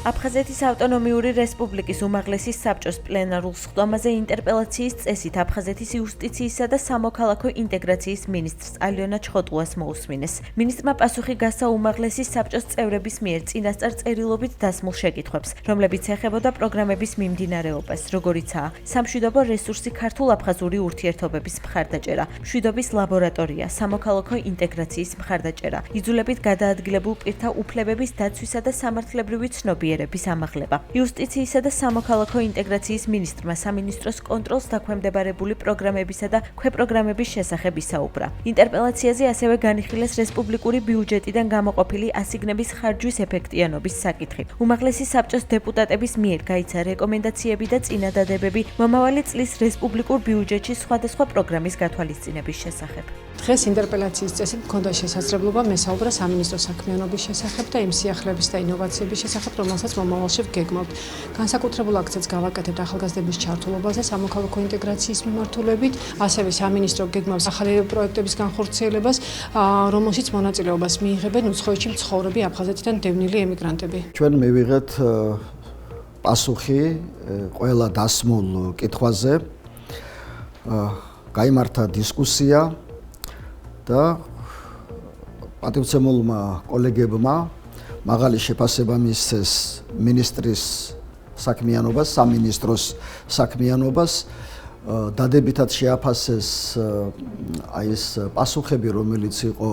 აფხაზეთის ავტონომიური რესპუბლიკის უმაღლესი საბჭოს პლენარულ სხდომაზე ინტერპელაციის წესით აფხაზეთის იუსტიციისა და სამოქალაქო ინტეგრაციის მინისტრს ალიონა ჩხოტუას მოусმინეს. მინისტრმა პასუხი გასცა უმაღლესი საბჭოს წევრების მიერ წინასწარ წერილობით დასმულ შეკითხვებს, რომლებიც ეხებოდა პროგრამების მიმდინარეობას, როგორიცაა სამშვიდობო რესურსი ქართულ-აფხაზური ურთიერთობების მხარდაჭერა, მშვიდობის ლაბორატორია, სამოქალაქო ინტეგრაციის მხარდაჭერა, იძულებით გადაადგილებულ პირთა უფლებების დაცვისა და სამართლებრივი ცნობიერების ამაღლება. იუსტიციისა და სამოქალაქო ინტეგრაციის მინისტრმა სამინისტროს კონტროლს დაქვემდებარებული პროგრამებისა და ქვეპროგრამების შესახებ ისაუბრა. ინტერპელაციაზე ასევე განიხილეს რესპუბლიკური ბიუჯეტიდან გამოყოფილი ასიგნების ხარჯვის ეფექტიანობის საკითხი. უმაღლესი საბჭოს დეპუტატების მიერ გაიცა რეკომენდაციები და წინადადებები მომავალი წლის რესპუბლიკურ ბიუჯეტში სხვადასხვა პროგრამის გათვალისწინების შესახებ. დღეს ინტერპელაციის წესით მქონდა შესაძლებლობა მესაუბრა სამინისტრო საქმიანობის შესახებ და იმ სიახლეების და ინოვაციების შესახებ, რომელსაც მომავალში ვგეგმავთ. განსაკუთრებულ აქცენტს გავაკეთებთ ახალგაზრდების ჩართულობაზე სამოქალაქო ინტეგრაციის მიმართულებით, ასევე სამინისტრო გეგმავს ახალი პროექტების განხორციელებას, რომელშიც მონაწილეობას მიიღებენ უცხოეთში მცხოვრები აფხაზეთიდან დევნილი ემიგრანტები. ჩვენ მივიღეთ პასუხი ყველა დასმულ კითხვაზე, გაიმართა დისკუსია და პატივცემულმა კოლეგებმა მაღალი შეფასება მისცეს მინისტრის საქმიანობას, სამინისტროს საქმიანობას, დადებითად შეაფასეს ეს პასუხები, რომელიც იყო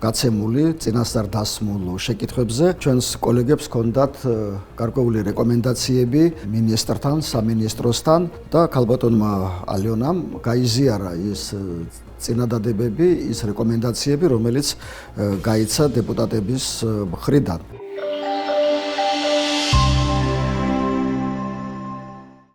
გაცემული წინასწარ დასმულ შეკითხვებზე. ჩვენს კოლეგებს ჰქონდათ გარკვეული რეკომენდაციები მინისტრთან, სამინისტროსთან და ქალბატონმა ალიონამ გაიზიარა ის წინადადებები, ის რეკომენდაციები, რომელიც გაიცა დეპუტატების მხრიდან.